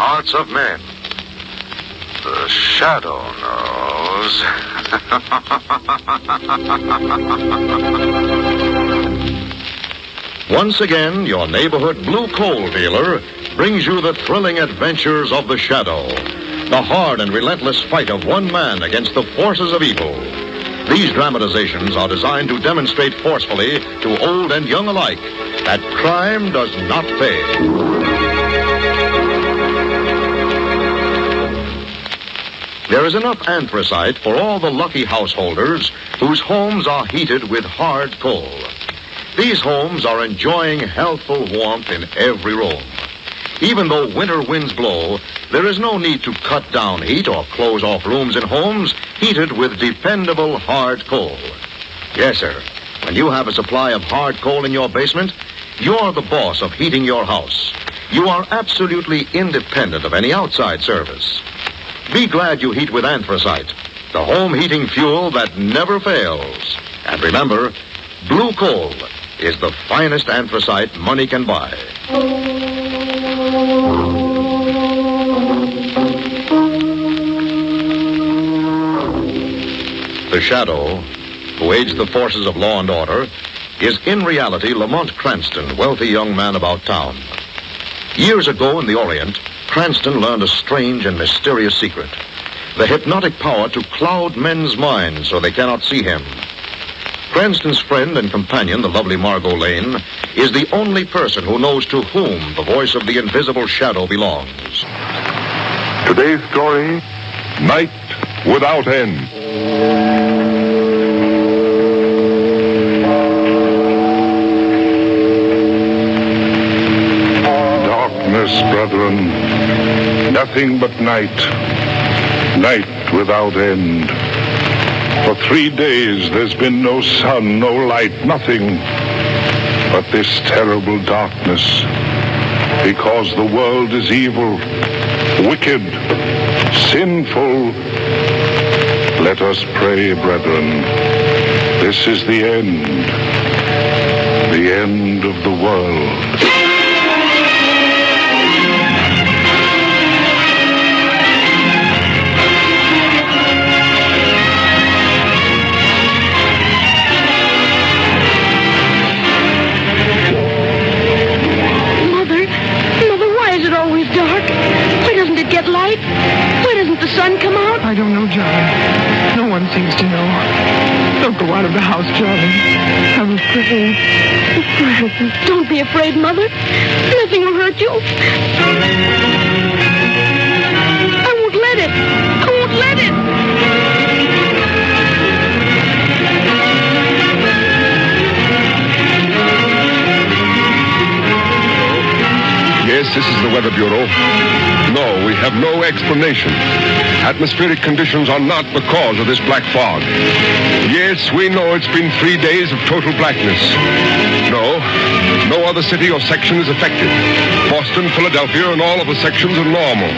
hearts of men. The shadow knows. Once again, your neighborhood blue coal dealer brings you the thrilling adventures of the Shadow, the hard and relentless fight of one man against the forces of evil. These dramatizations are designed to demonstrate forcefully to old and young alike that crime does not pay. There is enough anthracite for all the lucky householders whose homes are heated with hard coal. These homes are enjoying healthful warmth in every room. Even though winter winds blow, there is no need to cut down heat or close off rooms in homes heated with dependable hard coal. Yes, sir. When you have a supply of hard coal in your basement, you're the boss of heating your house. You are absolutely independent of any outside service. Be glad you heat with anthracite, the home heating fuel that never fails. And remember, blue coal is the finest anthracite money can buy. The Shadow, who aids the forces of law and order, is in reality Lamont Cranston, wealthy young man about town. Years ago in the Orient, Cranston learned a strange and mysterious secret: the hypnotic power to cloud men's minds so they cannot see him. Cranston's friend and companion, the lovely Margot Lane, is the only person who knows to whom the voice of the invisible Shadow belongs. Today's story, Night Without End. Darkness, brethren, nothing but night. Night without end. For 3 days there's been no sun, no light, nothing but this terrible darkness. Because the world is evil, wicked, sinful. Let us pray, brethren. This is the end of the world. I don't know, John. No one seems to know. Don't go out of the house, Charlie. I'm afraid. Don't be afraid, Mother. Nothing will hurt you. I won't let it. I won't let it. Yes, this is the Weather Bureau. No, we have no explanation. Atmospheric conditions are not the cause of this black fog. Yes, we know it's been 3 days of total blackness. No other city or section is affected. Boston, Philadelphia, and all of the sections are normal.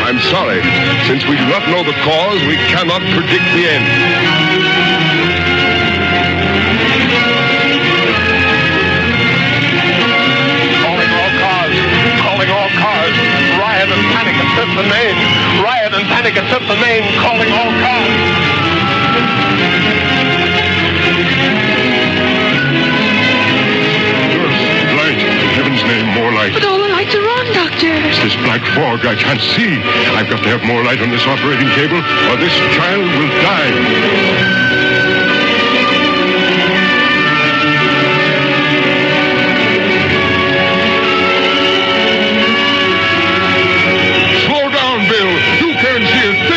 I'm sorry. Since we do not know the cause, we cannot predict the end. Riot and panic at 5th and Main. Riot and panic at 5th and Main. Calling all cars. Light. In heaven's name, more light. But all the lights are on, Doctor. It's this black fog. I can't see. I've got to have more light on this operating table, or this child will die.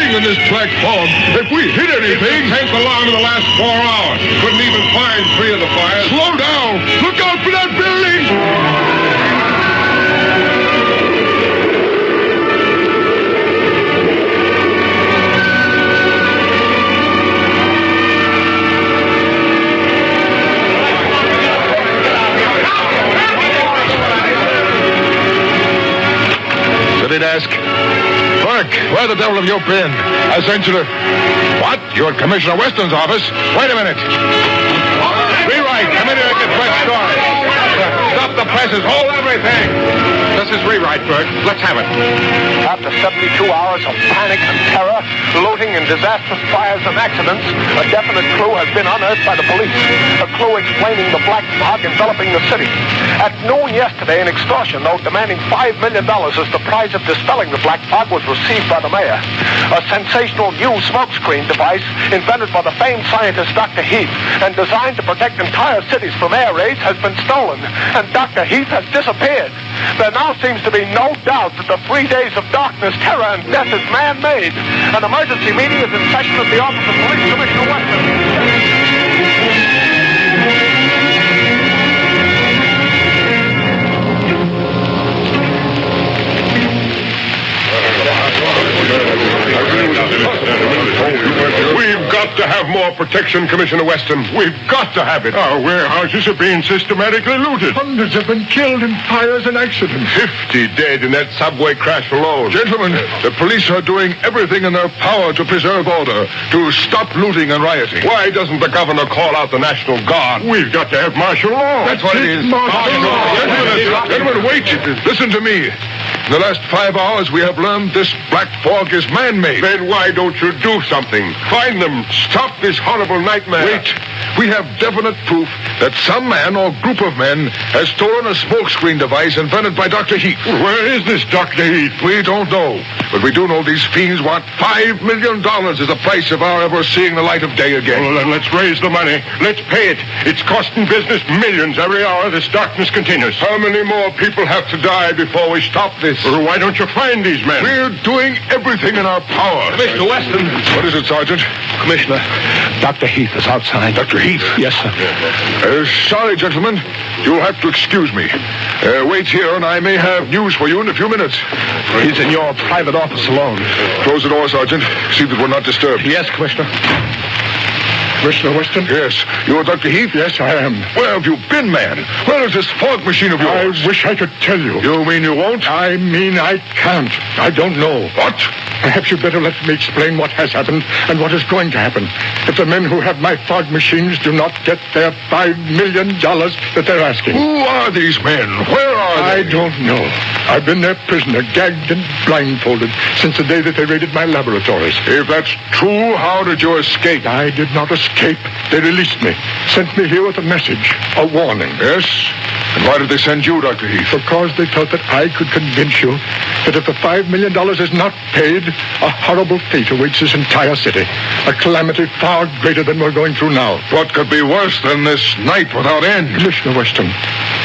In this black fog, if we hit anything... 10th alarm in the last 4 hours. Couldn't even find 3 of the fires. Slow down! Look out for that building! City desk. Clerk, where the devil have you been? I sent you to... What? You're at Commissioner Weston's office? Wait a minute. Rewrite. Come in here and get fresh story. Stop the presses. Hold everything. This is rewrite, Bert. Let's have it. After 72 hours of panic and terror, looting and disastrous fires and accidents, a definite clue has been unearthed by the police. A clue explaining the black fog enveloping the city. At noon yesterday, an extortion note demanding $5 million as the price of dispelling the black fog was received by the mayor. A sensational new smokescreen device invented by the famed scientist Dr. Heath and designed to protect entire cities from air raids has been stolen, and Dr. Heath has disappeared. There now seems to be no doubt that the 3 days of darkness, terror, and death is man-made. An emergency meeting is in session at the office of Police Commissioner Weston. We've got to have more protection, Commissioner Weston. We've got to have it. Our warehouses are being systematically looted. Hundreds have been killed in fires and accidents. 50 dead in that subway crash alone. Gentlemen, the police are doing everything in their power to preserve order, to stop looting and rioting. Why doesn't the governor call out the National Guard? We've got to have martial law. That's what it is. Martial law. Gentlemen, wait. Listen to me. In the last 5 hours, we have learned this black fog is man-made. Then why don't you do something? Find them. Stop this horrible nightmare. Wait. We have definite proof that some man or group of men has stolen a smokescreen device invented by Dr. Heath. Where is this Dr. Heath? We don't know. But we do know these fiends want $5 million as the price of our ever seeing the light of day again. Well, then let's raise the money. Let's pay it. It's costing business millions every hour this darkness continues. How many more people have to die before we stop this? Well, why don't you find these men? We're doing everything in our power. Mr. Weston. What is it, Sergeant? Commissioner, Dr. Heath is outside. Dr. Heath? Yes, sir. Sorry, gentlemen. You'll have to excuse me. Wait here, and I may have news for you in a few minutes. He's in your private office alone. Close the door, Sergeant. See that we're not disturbed. Yes, Commissioner. Commissioner Weston? Yes. You're Dr. Heath? Yes, I am. Where have you been, man? Where is this fog machine of yours? I wish I could tell you. You mean you won't? I mean I can't. I don't know. What? Perhaps you'd better let me explain what has happened and what is going to happen if the men who have my fog machines do not get their $5 million that they're asking. Who are these men? Where are they? I don't know. I've been their prisoner, gagged and blindfolded, since the day that they raided my laboratories. If that's true, how did you escape? I did not escape. They released me, sent me here with a message, a warning. Yes? And why did they send you, Dr. Heath? Because they thought that I could convince you that if the $5 million is not paid, a horrible fate awaits this entire city. A calamity far greater than we're going through now. What could be worse than this night without end? Commissioner Weston,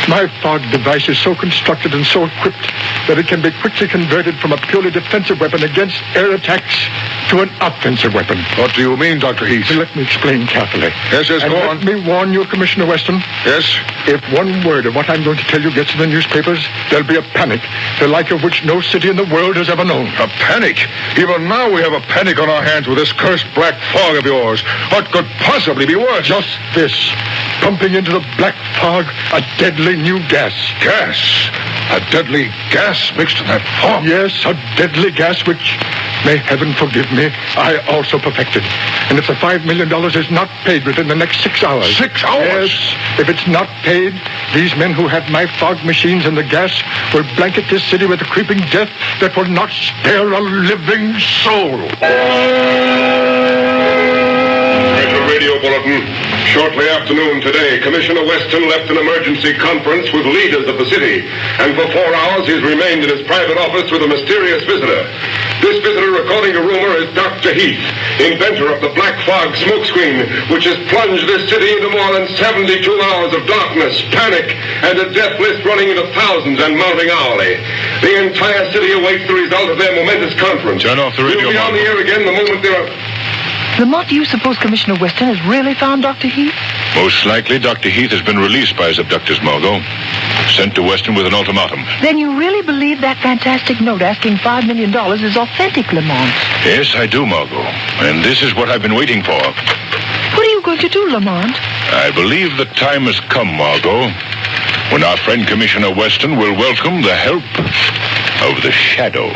my fog device is so constructed and so equipped that it can be quickly converted from a purely defensive weapon against air attacks to an offensive weapon. What do you mean, Dr. Heath? Let me explain carefully. Yes, and go on. Let me warn you, Commissioner Weston. Yes? If one word of what I'm going to tell you gets in the newspapers, there'll be a panic, the like of which no city in the world has ever known. A panic? Even now we have a panic on our hands with this cursed black fog of yours. What could possibly be worse? Just this. Pumping into the black fog a deadly new gas. Gas? A deadly gas mixed in that fog? Yes, a deadly gas which, may heaven forgive me, I also perfected. And if the $5 million is not paid within the next 6 hours... 6 hours? Yes, if it's not paid, these men who have my fog machines and the gas will blanket this city with a creeping death that will not spare a living soul. Special radio bulletin. Shortly after noon today, Commissioner Weston left an emergency conference with leaders of the city, and for 4 hours he's remained in his private office with a mysterious visitor. This visitor, according to rumor, is Dr. Heath, inventor of the black fog smokescreen, which has plunged this city into more than 72 hours of darkness, panic, and a death list running into thousands and mounting hourly. The entire city awaits the result of their momentous conference. Turn off the radio, We'll be on the air again the moment there are... Lamont, do you suppose Commissioner Weston has really found Dr. Heath? Most likely, Dr. Heath has been released by his abductors, Margot. Sent to Weston with an ultimatum. Then you really believe that fantastic note asking $5 million is authentic, Lamont? Yes, I do, Margot. And this is what I've been waiting for. What are you going to do, Lamont? I believe the time has come, Margot, when our friend Commissioner Weston will welcome the help of the Shadow.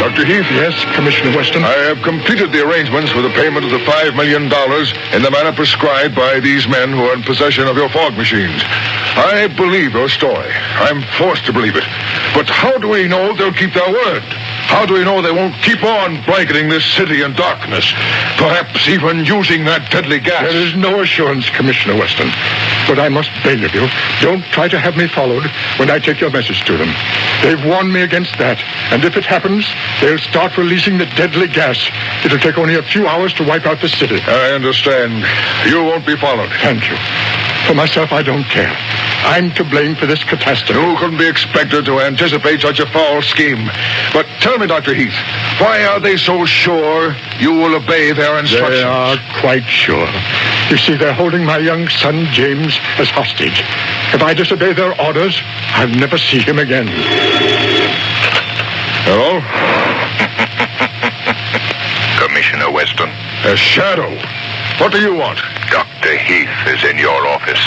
Dr. Dr. Heath? Yes, Commissioner Weston. I have completed the arrangements for the payment of the $5 million in the manner prescribed by these men who are in possession of your fog machines. I believe your story. I'm forced to believe it. But how do we know they'll keep their word? How do we know they won't keep on blanketing this city in darkness? Perhaps even using that deadly gas? There is no assurance, Commissioner Weston. But I must beg of you, don't try to have me followed when I take your message to them. They've warned me against that. And if it happens, they'll start releasing the deadly gas. It'll take only a few hours to wipe out the city. I understand. You won't be followed. Thank you. For myself, I don't care. I'm to blame for this catastrophe. You couldn't be expected to anticipate such a foul scheme. But tell me, Dr. Heath, why are they so sure you will obey their instructions? They are quite sure. You see, they're holding my young son, James, as hostage. If I disobey their orders, I'll never see him again. Hello? Commissioner Weston. A shadow. What do you want? Dr. Heath is in your office.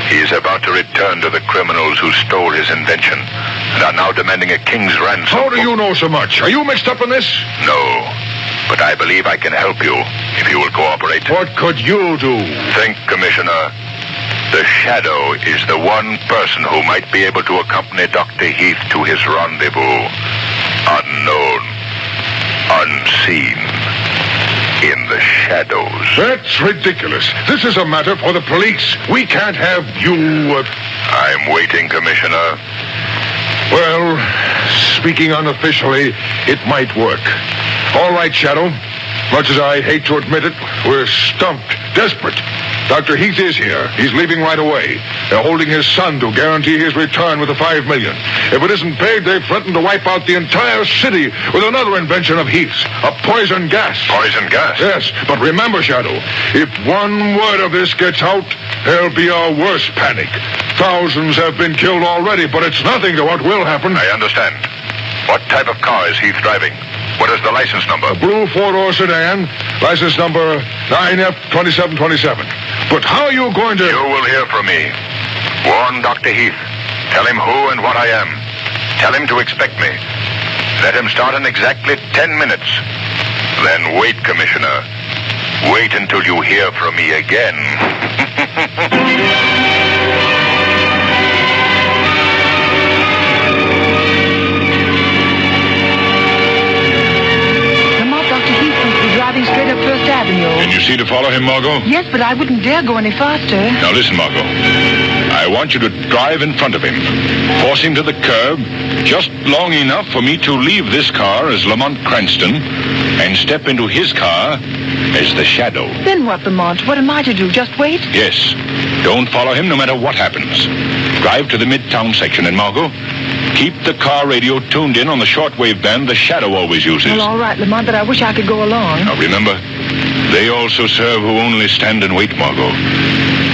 He is about to return to the criminals who stole his invention and are now demanding a king's ransom. How do you know so much? Are you mixed up in this? No, but I believe I can help you if you will cooperate. What could you do? Think, Commissioner. The Shadow is the one person who might be able to accompany Dr. Heath to his rendezvous. Unknown. Unseen. In the shadows. That's ridiculous. This is a matter for the police. We can't have you... I'm waiting, Commissioner. Well, speaking unofficially, it might work. All right, Shadow. Much as I hate to admit it, we're stumped, desperate. Dr. Heath is here. He's leaving right away. They're holding his son to guarantee his return with the $5 million. If it isn't paid, they've threatened to wipe out the entire city with another invention of Heath's, a poison gas. Poison gas? Yes, but remember, Shadow, if one word of this gets out, there'll be a worse panic. Thousands have been killed already, but it's nothing to what will happen. I understand. What type of car is Heath driving? What is the license number? A blue four-door sedan, license number 9F2727. But how are you going to... You will hear from me. Warn Dr. Heath. Tell him who and what I am. Tell him to expect me. Let him start in exactly 10 minutes. Then wait, Commissioner. Wait until you hear from me again. Driving straight up First Avenue. Can you see to follow him, Margot? Yes, but I wouldn't dare go any faster. Now listen, Margot. I want you to drive in front of him. Force him to the curb just long enough for me to leave this car as Lamont Cranston and step into his car as the Shadow. Then what, Lamont? What am I to do? Just wait? Yes. Don't follow him no matter what happens. Drive to the Midtown section, and Margot, keep the car radio tuned in on the shortwave band the Shadow always uses. Well, all right, Lamont, but I wish I could go along. Now, remember, they also serve who only stand and wait, Margot.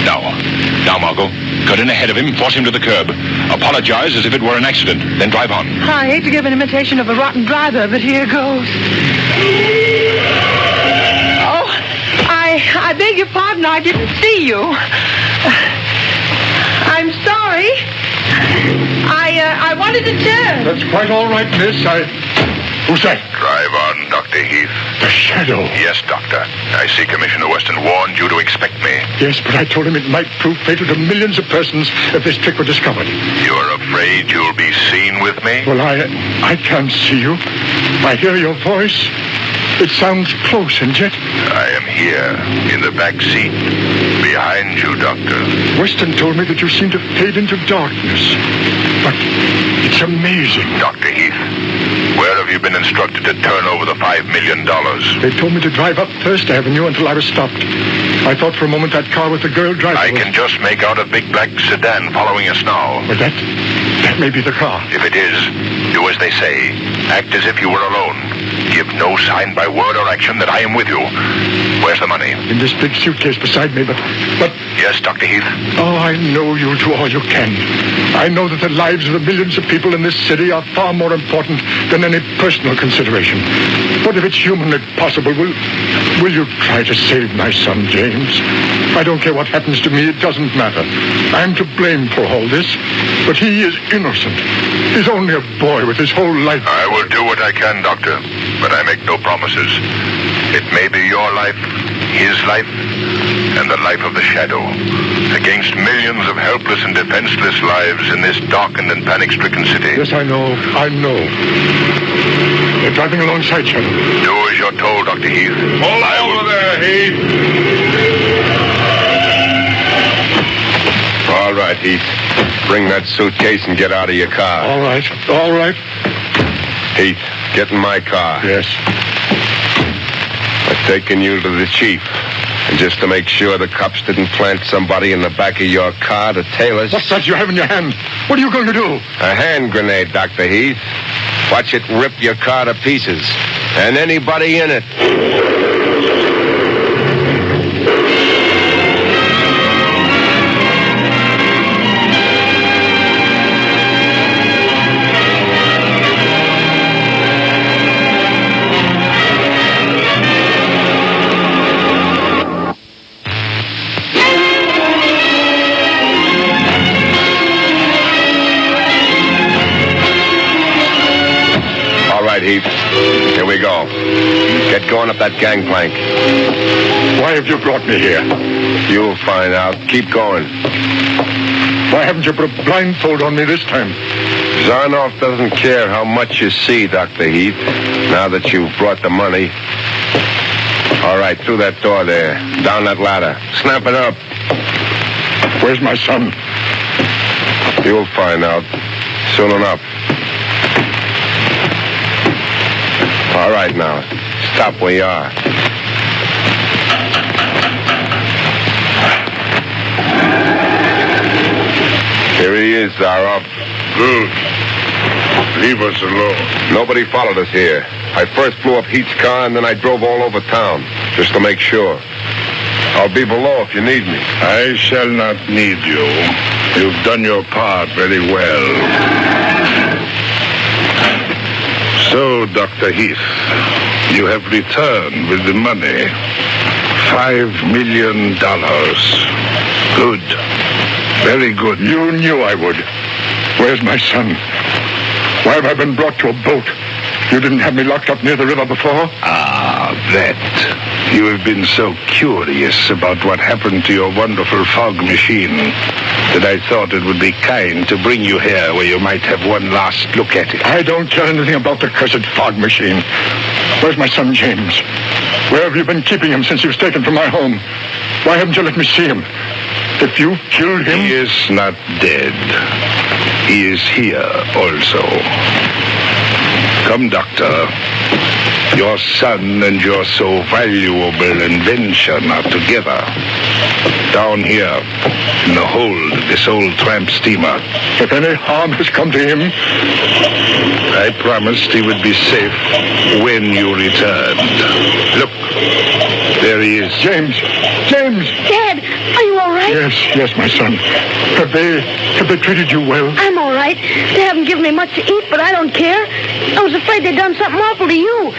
Now, Margot, cut in ahead of him, force him to the curb. Apologize as if it were an accident, then drive on. I hate to give an imitation of a rotten driver, but here goes. Oh, I beg your pardon, I didn't see you. I'm sorry. I wanted to turn. That's quite all right, miss. Who's that? Drive on, Dr. Heath. The Shadow. Yes, Doctor. I see Commissioner Weston warned you to expect me. Yes, but I told him it might prove fatal to millions of persons if this trick were discovered. You're afraid you'll be seen with me? Well, I can't see you. I hear your voice. It sounds close, and yet... I am here, in the back seat, behind you, Doctor. Weston told me that you seem to fade into darkness. But it's amazing. Dr. Heath, where have you been instructed to turn over the $5 million? They told me to drive up First Avenue until I was stopped. I thought for a moment that car with the girl driving... I can just make out a big black sedan following us now. But that may be the car. If it is, do as they say. Act as if you were alone. Give no sign by word or action that I am with you. Where's the money? In this big suitcase beside me, but... Yes, Dr. Heath? Oh, I know you'll do all you can. I know that the lives of the millions of people in this city are far more important than any personal consideration. But if it's humanly possible, will you try to save my son, James? I don't care what happens to me. It doesn't matter. I'm to blame for all this, but he is innocent. He's only a boy with his whole life. I will do what I can, Doctor, but I make no promises. It may be your life, his life, and the life of the Shadow, against millions of helpless and defenseless lives in this darkened and panic-stricken city. Yes, I know. They're driving alongside Shadow. Do as you're told, Dr. Heath. Hold over there, Heath. All right, Heath. Bring that suitcase and get out of your car. All right. Heath, get in my car. Yes. I've taken you to the chief. And just to make sure the cops didn't plant somebody in the back of your car to tail us. What's that you have in your hand? What are you going to do? A hand grenade, Dr. Heath. Watch it rip your car to pieces. And anybody in it. Heath. Here we go. Get going up that gangplank. Why have you brought me here? You'll find out. Keep going. Why haven't you put a blindfold on me this time? Zarnoff doesn't care how much you see, Dr. Heath, now that you've brought the money. All right, through that door there. Down that ladder. Snap it up. Where's my son? You'll find out. Soon enough. All right, now. Stop where you are. Here he is, Zaroff. Good. Leave us alone. Nobody followed us here. I first blew up Heath's car, and then I drove all over town, just to make sure. I'll be below if you need me. I shall not need you. You've done your part very well. So, Dr. Heath, you have returned with the money. $5 million. Good. Very good. You knew I would. Where's my son? Why have I been brought to a boat? You didn't have me locked up near the river before? Ah, that. You have been so curious about what happened to your wonderful fog machine that I thought it would be kind to bring you here where you might have one last look at it. I don't care anything about the cursed fog machine. Where's my son, James? Where have you been keeping him since he was taken from my home? Why haven't you let me see him? If you killed him... He is not dead. He is here also. Come, Doctor. Your son and your so valuable invention are together. Down here, in the hold of this old tramp steamer. If any harm has come to him... I promised he would be safe when you returned. Look, there he is. James! Dad, are you all right? Yes, my son. Have they treated you well? I'm all right. They haven't given me much to eat, but I don't care. I was afraid they'd done something awful to you.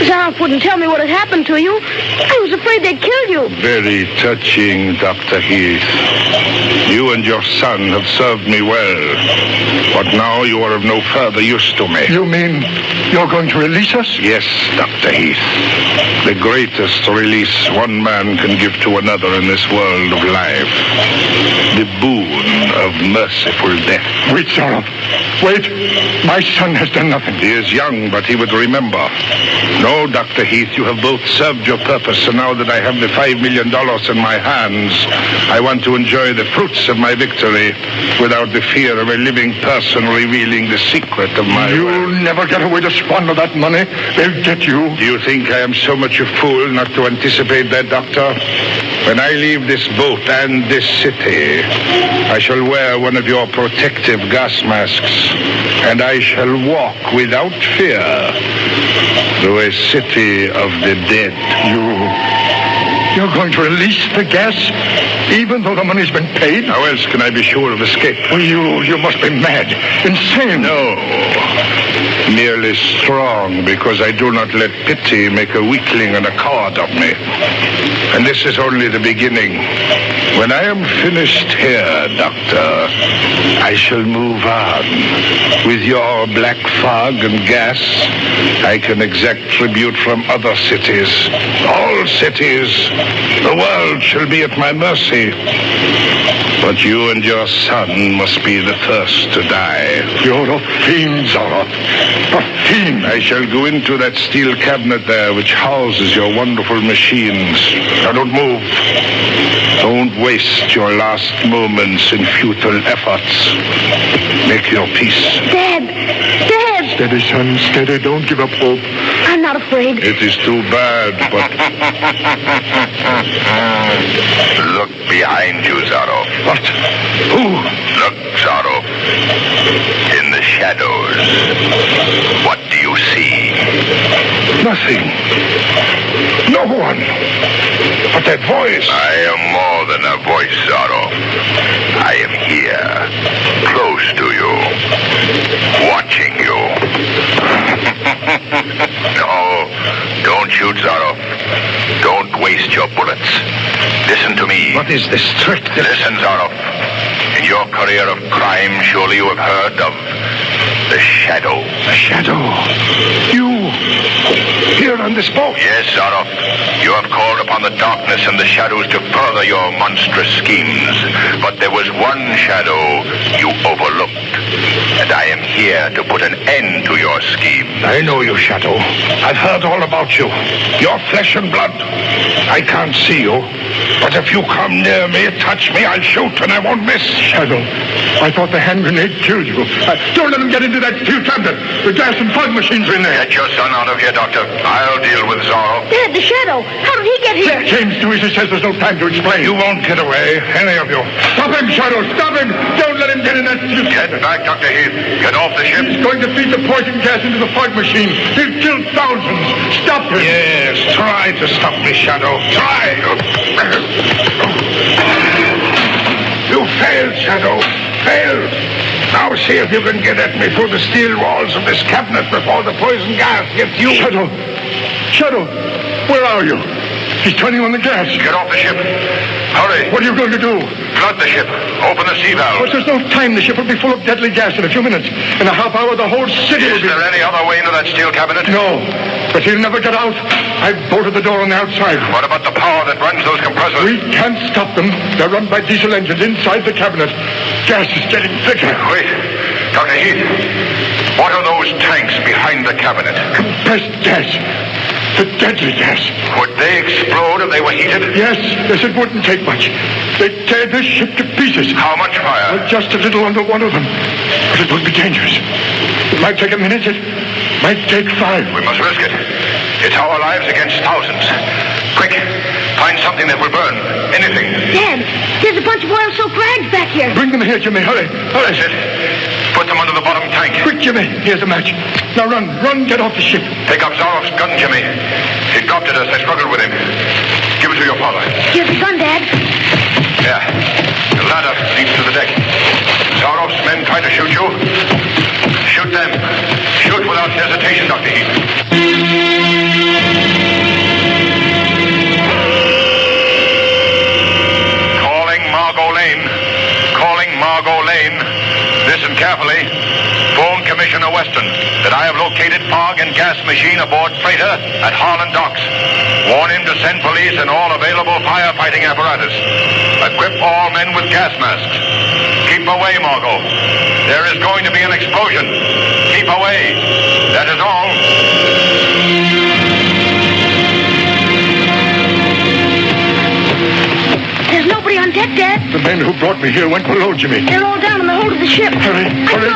Zarnoff wouldn't tell me what had happened to you. I was afraid they'd kill you. Very touching, Dr. Heath. You and your son have served me well, but now you are of no further use to me. You mean you're going to release us? Yes, Dr. Heath. The greatest release one man can give to another in this world of life. The boon of merciful death. Wait, Zarnoff. Wait. My son has done nothing. He is young, but he would remember. No, Dr. Heath, you have both served your purpose, and now that I have the $5 million in my hands, I want to enjoy the fruits of my victory without the fear of a living person revealing the secret of my... You'll never get away to squander that money. They'll get you. Do you think I am so much a fool not to anticipate that, Doctor? When I leave this boat and this city, I shall wear one of your protective gas masks, and I shall walk without fear to a city of the dead. You're going to release the gas, even though the money's been paid? How else can I be sure of escape? Well, you must be mad, insane. No. Merely strong, because I do not let pity make a weakling and a coward of me. And this is only the beginning. When I am finished here, Doctor, I shall move on. With your black fog and gas, I can exact tribute from other cities. All cities. The world shall be at my mercy. But you and your son must be the first to die. You're a fiend, Zorro. A fiend. I shall go into that steel cabinet there which houses your wonderful machines. Now don't move. Don't waste your last moments in futile efforts. Make your peace. Dad! Steady, son, steady. Don't give up hope. I'm not afraid. It is too bad, but... Look behind you, Zorro. What? Who? Look, Zorro. In the shadows. What do you see? Nothing. No one. But that voice. I am more than a voice, Zorro. I am here, close to you, watching you. No, don't shoot, Zorro. Don't waste your bullets. Listen to me. What is this trick? Listen, Zorro. In your career of crime, surely you have heard of the Shadow. The Shadow? You? Here on this boat? Yes, Zorro. You have called upon the darkness and the shadows to further your monstrous schemes. But there was one shadow you overlooked. And I am here to put an end to your schemes. I know you, Shadow. I've heard all about you. You're flesh and blood. I can't see you. But if you come near me, touch me, I'll shoot and I won't miss. Shadow, I thought the hand grenade killed you. Don't let him get into that steel cabinet. The gas and fog machines are in there. Get your son out of here, Doctor. I'll deal with Zorro. Dad, the Shadow. How did he get here? James Dewey says there's no time to explain. You won't get away, any of you. Stop him, Shadow. Stop him. Don't let him get in that steel Get back, Dr. Heath. Get off the ship. He's going to feed the poison gas into the fog machine. He'll kill thousands. Stop him. Yes, try to stop me, Shadow. Try. You failed, Shadow. Failed. Now see if you can get at me through the steel walls of this cabinet before the poison gas gets you. Shadow, where are you? He's turning on the gas. Get off the ship. Hurry. What are you going to do? Flood the ship. Open the sea valve. But there's no time. The ship will be full of deadly gas in a few minutes. In a half hour, the whole city will Is be... there any other way into that steel cabinet? No, but he'll never get out. I've bolted the door on the outside. What about the power that runs those compressors? We can't stop them. They're run by diesel engines inside the cabinet. Gas is getting thicker. Wait. Dr. Heath, what are those tanks behind the cabinet? Compressed gas. The deadly gas. Would they explode if they were heated? Yes, it wouldn't take much. They'd tear this ship to pieces. How much fire? Well, just a little under one of them. But it would be dangerous. It might take a minute. It might take 5. We must risk it. It's our lives against thousands. Quick, find something that will burn. Anything. Dad, there's a bunch of oil-soaked rags back here. Bring them here, Jimmy. Hurry. Hurry. That's it. Put them under the bottom tank. Quick, Jimmy. Here's a match. Now run. Run. Get off the ship. Pick up Zorro's gun, Jimmy. He dropped it as I struggled with him. Give it to your father. Here's the gun, Dad. Yeah. The ladder leads to the deck. Zorro's men try to shoot you. Shoot them. Shoot without hesitation, Dr. Heath. Calling Margot Lane. Calling Margot Lane. Listen carefully. Phone Commissioner Weston that I have located fog and gas machine aboard freighter at Harlan Docks. Warn him to send police and all available firefighting apparatus. Equip all men with gas masks. Keep away, Margot. There is going to be an explosion. Keep away. That is all. There's nobody on deck, Dad. The men who brought me here went below, Jimmy. They're all down in the hold of the ship. Hurry,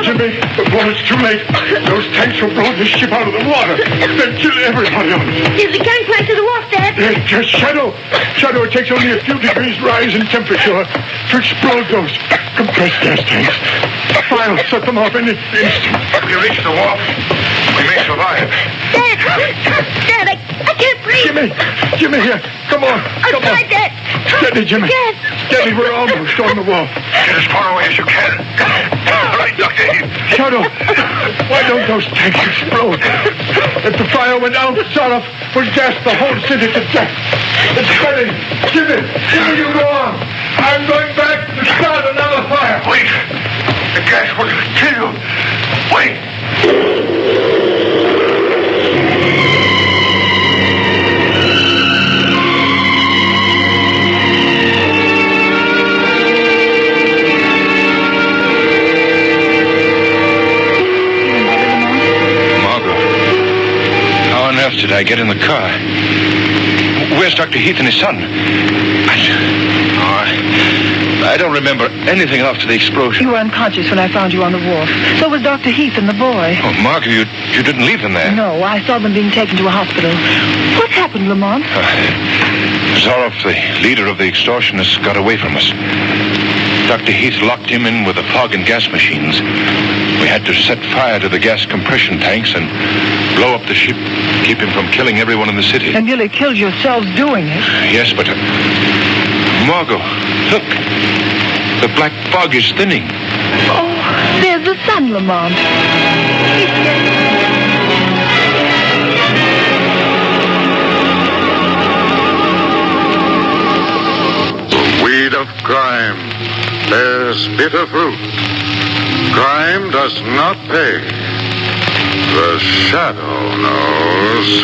Jimmy. Before it's too late. Those tanks will blow this ship out of the water. They'll kill everybody on it. Here's the gangplank to the wharf, Dad. Yes, Shadow. Shadow, it takes only a few degrees rise in temperature to explode those compressed gas tanks. I'll set them off any instant. If we reach the wharf, we may survive. Dad, Jimmy, here. Come on. I'm sorry, Dad. Steady, Jimmy. Dad. Steady, we're almost on the wall. Get as far away as you can. All right, Dr. Heath. Shadow, why don't those tanks explode? If the fire went out far enough, we'll gas the whole city to death. It's spreading. Jimmy, you go on. I'm going back to start another fire. Wait. The gas will kill you. Wait. Did I get in the car? Where's Dr. Heath and his son? I don't remember anything after the explosion. You were unconscious when I found you on the wharf. So was Dr. Heath and the boy. Oh, Margot, you didn't leave them there? No, I saw them being taken to a hospital. What happened, Lamont? Zorov, the leader of the extortionists, got away from us. Dr. Heath locked him in with the fog and gas machines. We had to set fire to the gas compression tanks and blow up the ship, keep him from killing everyone in the city. And nearly killed yourselves doing it. Yes, but... Margot, look. The black fog is thinning. Oh, there's the sun, Lamont. The weed of crime bears bitter fruit. Crime does not pay. The shadow knows.